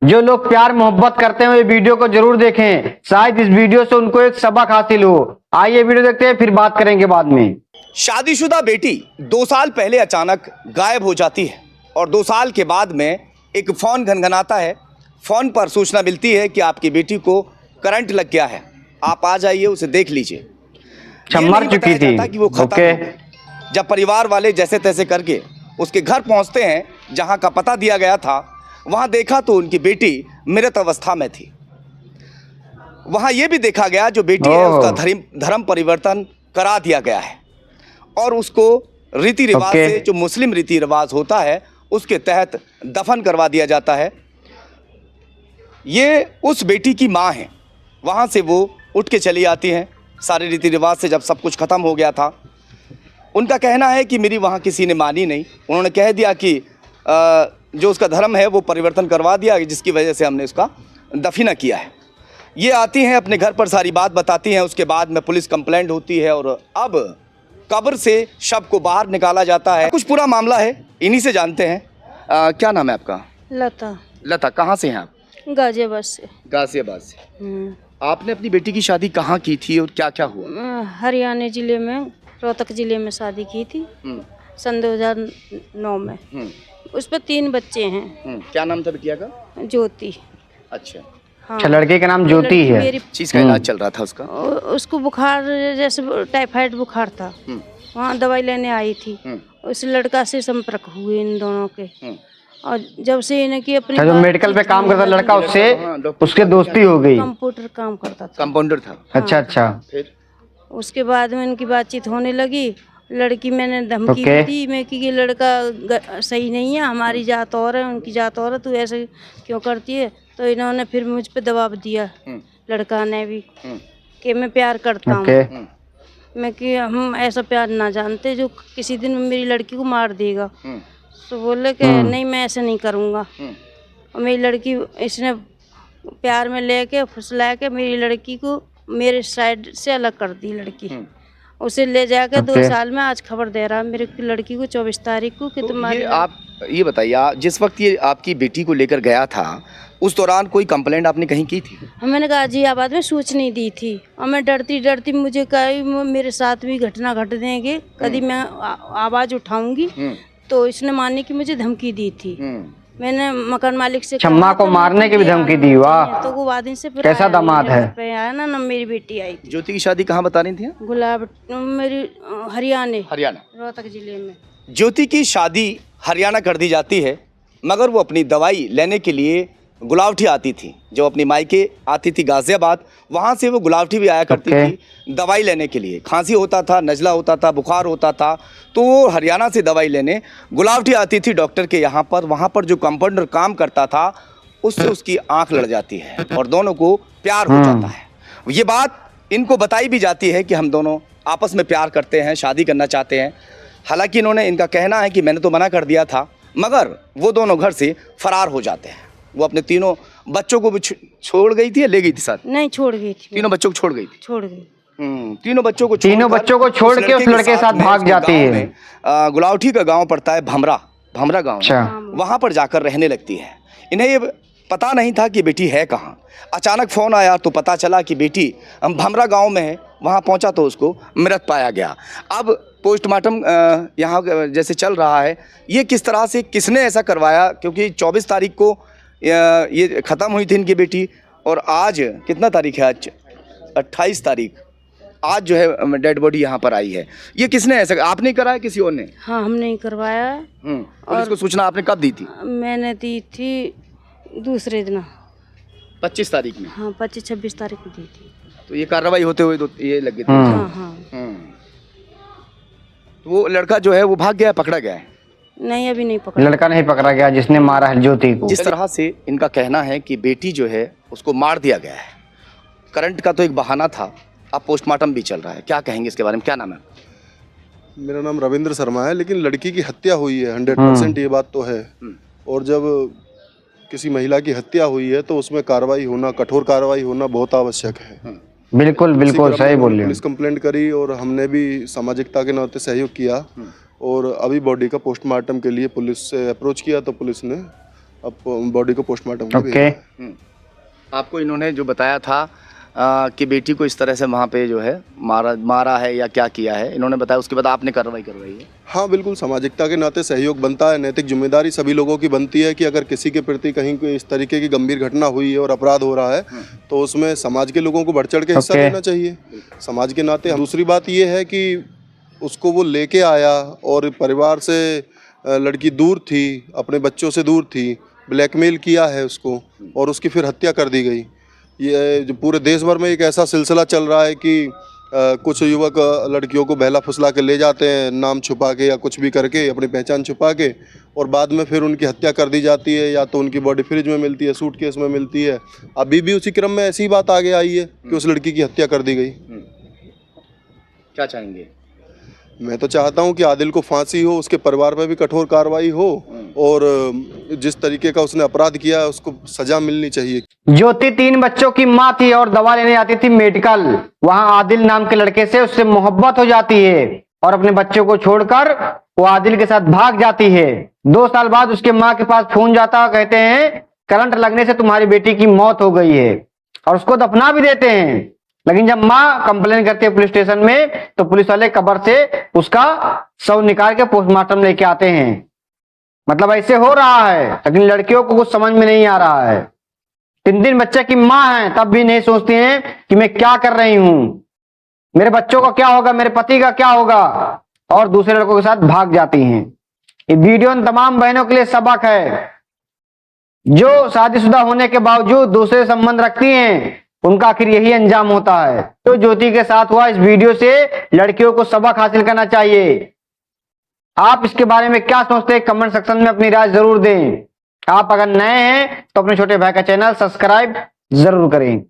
जो लोग प्यार मोहब्बत करते हैं ये वीडियो को जरूर देखें, शायद इस वीडियो से उनको एक सबक हासिल हो। आइए वीडियो देखते हैं, फिर बात करेंगे बाद में। शादीशुदा बेटी 2 साल पहले अचानक गायब हो जाती है और 2 साल के बाद में एक फ़ोन घनघनाता है। फ़ोन पर सूचना मिलती है कि आपकी बेटी को करंट लग गया है, आप आ जाइए, उसे देख लीजिए। मर चुकी थी। कि वो खत्म हो गई। जब परिवार वाले जैसे तैसे करके उसके घर पहुंचते हैं, जहां का पता दिया गया था, वहां देखा तो उनकी बेटी मृत अवस्था में थी। वहां यह भी देखा गया जो बेटी है उसका धर्म परिवर्तन करा दिया गया है और उसको रीति रिवाज से, जो मुस्लिम रीति रिवाज होता है, उसके तहत दफन करवा दिया जाता है। ये उस बेटी की माँ है। वहाँ से वो उठ के चली आती हैं सारे रीति रिवाज से। जब सब कुछ ख़त्म हो गया था, उनका कहना है कि मेरी वहाँ किसी ने मानी नहीं। उन्होंने कह दिया कि जो उसका धर्म है वो परिवर्तन करवा दिया, जिसकी वजह से हमने उसका दफीना किया है। ये आती हैं, अपने घर पर सारी बात बताती हैं। उसके बाद में पुलिस कंप्लेंट होती है और अब कब्र से शव को बाहर निकाला जाता है। कुछ पूरा मामला है, इन्हीं से जानते हैं। क्या नाम है आपका? लता। लता, कहाँ से हैं आप? गाजियाबाद से। गाजियाबाद से। आपने अपनी बेटी की शादी कहाँ की थी और क्या क्या हुआ? हरियाणा जिले में, रोहतक जिले में शादी की थी सन 2009 में। उस पर 3 बच्चे हैं। क्या नाम था बिटिया का? ज्योति। अच्छा। हाँ, लड़के का नाम ज्योति है। मेरी चीज का इलाज चल रहा था उसका? उसको बुखार, जैसे टाइफाइड बुखार था, वहाँ दवाई लेने आई थी। उस लड़का से संपर्क हुए इन दोनों के, और जब से इनकी अपनी जो मेडिकल पे काम करता लड़का, उससे उसके दोस्ती हो गई। कंप्यूटर काम करता था। कंपाउंडर था। अच्छा अच्छा। फिर उसके बाद में इनकी बातचीत होने लगी। लड़की मैंने धमकी दी थी मैं कि ये लड़का सही नहीं है, हमारी जात और है, उनकी जात और है, तू ऐसे क्यों करती है? तो इन्होंने फिर मुझ पे दबाव दिया, लड़का ने भी, कि मैं प्यार करता हूँ। मैं कि हम ऐसा प्यार ना जानते जो किसी दिन मेरी लड़की को मार देगा। तो बोले कि नहीं, मैं ऐसे नहीं करूँगा। और मेरी लड़की, इसने प्यार में लेके फुसला के मेरी लड़की को मेरे साइड से अलग कर दी। लड़की उसे ले जाकर 2 साल में आज खबर दे रहा है मेरी लड़की को 24 तारीख को कि तुम्हारी। आप ये बताइए, जिस वक्त ये आपकी बेटी को लेकर गया था उस दौरान कोई कंप्लेंट आपने कहीं की थी? मैंने गाजियाबाद में सूचना दी थी और मैं डरती डरती, मुझे कहीं मेरे साथ भी घटना घट देंगे, कभी मैं आवाज़ उठाऊंगी, तो इसने मारने की मुझे धमकी दी थी। मैंने मकान मालिक से छम्मा को मारने की भी धमकी दी। वाह, तो वो वादिन से कैसा दामाद है। आया ना मेरी बेटी आई थी। ज्योति की शादी कहाँ बता रही थी? गुलाब, मेरी हरियाणा, रोहतक जिले में। ज्योति की शादी हरियाणा कर दी जाती है, मगर वो अपनी दवाई लेने के लिए गुलावटी आती थी। जो अपनी मायके आती थी गाजियाबाद, वहाँ से वो गुलावटी भी आया करती थी दवाई लेने के लिए। खांसी होता था, नज़ला होता था, बुखार होता था, तो वो हरियाणा से दवाई लेने गुलावटी आती थी डॉक्टर के यहाँ पर। वहाँ पर जो कंपाउंडर काम करता था उससे उसकी आंख लड़ जाती है और दोनों को प्यार हो जाता है। ये बात इनको बताई भी जाती है कि हम दोनों आपस में प्यार करते हैं, शादी करना चाहते हैं। हालांकि इनका कहना है कि मैंने तो मना कर दिया था, मगर वो दोनों घर से फरार हो जाते हैं। वो अपने 3 बच्चों को भी छोड़ गई थी या ले गई थी साथ? नहीं, छोड़ गई थी। 3 बच्चों को छोड़ गई थी। छोड़ गई। 3 बच्चों को छोड़ के उस लड़के के साथ भाग जाती है। गुलावटी का गांव पड़ता है भमरा गांव। वहां पर जाकर रहने लगती है। इन्हें ये पता नहीं था कि बेटी है कहाँ। अचानक फ़ोन आया तो पता चला कि बेटी भमरा गांव में है। वहां पहुंचा तो उसको मृत पाया गया। अब पोस्टमार्टम यहाँ जैसे चल रहा है, ये किस तरह से, किसने ऐसा करवाया? क्योंकि 24 तारीख को ये ख़त्म हुई थी इनकी बेटी, और आज कितना तारीख है? आज 28 तारीख। आज जो है डेड बॉडी यहाँ पर आई है। ये किसने ऐसा, आपने कराया किसी और ने? हाँ, हमने ही करवाया। और इसको सूचना आपने कब दी थी? मैंने दी थी दूसरे दिन, 25 तारीख में। हाँ, 25-26 तारीख को दी थी। तो ये कार्रवाई होते हुए ये लगे थे। हाँ। तो वो लड़का जो है वो भाग गया, पकड़ा गया है? नहीं, अभी नहीं पकड़ा। लड़का नहीं पकड़ा गया जिसने मारा है ज्योति को। जिस तरह से इनका कहना है कि बेटी जो है उसको मार दिया गया है, करंट का तो एक बहाना था, अब पोस्टमार्टम भी चल रहा है। क्या कहेंगे इसके बारे में? क्या नाम है? मेरा नाम रविंद्र शर्मा है, लेकिन लड़की की हत्या हुई है 100%, ये बात तो है। और जब किसी महिला की हत्या हुई है तो उसमें कार्रवाई होना, कठोर कार्रवाई होना बहुत आवश्यक है। बिल्कुल बिल्कुल सही बोल रहे हो। पुलिस कंप्लेंट करी और हमने भी सामाजिकता के नाते सहयोग किया, और अभी बॉडी का पोस्टमार्टम के लिए पुलिस से अप्रोच किया तो पुलिस ने अब बॉडी को पोस्टमार्टम के ओके। आपको इन्होंने जो बताया था कि बेटी को इस तरह से वहाँ पे जो है मारा है या क्या किया है, इन्होंने बताया, उसके बाद आपने कार्रवाई करवाई है? हाँ बिल्कुल, सामाजिकता के नाते सहयोग बनता है, नैतिक जिम्मेदारी सभी लोगों की बनती है कि अगर किसी के प्रति कहीं कोई इस तरीके की गंभीर घटना हुई है और अपराध हो रहा है तो उसमें समाज के लोगों को बढ़ चढ़ के हिस्सा ओके। लेना चाहिए समाज के नाते। दूसरी बात ये है कि उसको वो लेके आया और परिवार से लड़की दूर थी, अपने बच्चों से दूर थी, ब्लैकमेल किया है उसको और उसकी फिर हत्या कर दी गई। ये जो पूरे देश भर में एक ऐसा सिलसिला चल रहा है कि कुछ युवक लड़कियों को बहला फुसला के ले जाते हैं, नाम छुपा के या कुछ भी करके, अपनी पहचान छुपा के, और बाद में फिर उनकी हत्या कर दी जाती है, या तो उनकी बॉडी फ्रिज में मिलती है, सूटकेस में मिलती है। अभी भी उसी क्रम में ऐसी ही बात आगे आई है कि उस लड़की की हत्या कर दी गई। क्या चाहेंगे? मैं तो चाहता हूं कि आदिल को फांसी हो, उसके परिवार पर भी कठोर कार्रवाई हो और जिस तरीके का उसने अपराध किया है उसको सजा मिलनी चाहिए। ज्योति 3 बच्चों की माँ थी और दवा लेने आती थी मेडिकल। वहां आदिल नाम के लड़के से उससे मोहब्बत हो जाती है और अपने बच्चों को छोड़कर वो आदिल के साथ भाग जाती है। 2 साल बाद उसके माँ के पास फोन जाता, कहते हैं करंट लगने से तुम्हारी बेटी की मौत हो गई है, और उसको दफना भी देते हैं। लेकिन जब माँ कंप्लेन करती है पुलिस स्टेशन में तो पुलिस वाले कब्र से उसका शव निकाल के पोस्टमार्टम लेके आते हैं। मतलब ऐसे हो रहा है, लेकिन लड़कियों को कुछ समझ में नहीं आ रहा है। 3 बच्चे की माँ है तब भी नहीं सोचती हैं कि मैं क्या कर रही हूं, मेरे बच्चों का क्या होगा, मेरे पति का क्या होगा, और दूसरे लड़कों के साथ भाग जाती हैं। ये वीडियो इन तमाम बहनों के लिए सबक है जो शादीशुदा होने के बावजूद दूसरे संबंध रखती हैं, उनका आखिर यही अंजाम होता है। तो ज्योति के साथ हुआ इस वीडियो से लड़कियों को सबक हासिल करना चाहिए। आप इसके बारे में क्या सोचते हैं, कमेंट सेक्शन में अपनी राय जरूर दें। आप अगर नए हैं तो अपने छोटे भाई का चैनल सब्सक्राइब जरूर करें।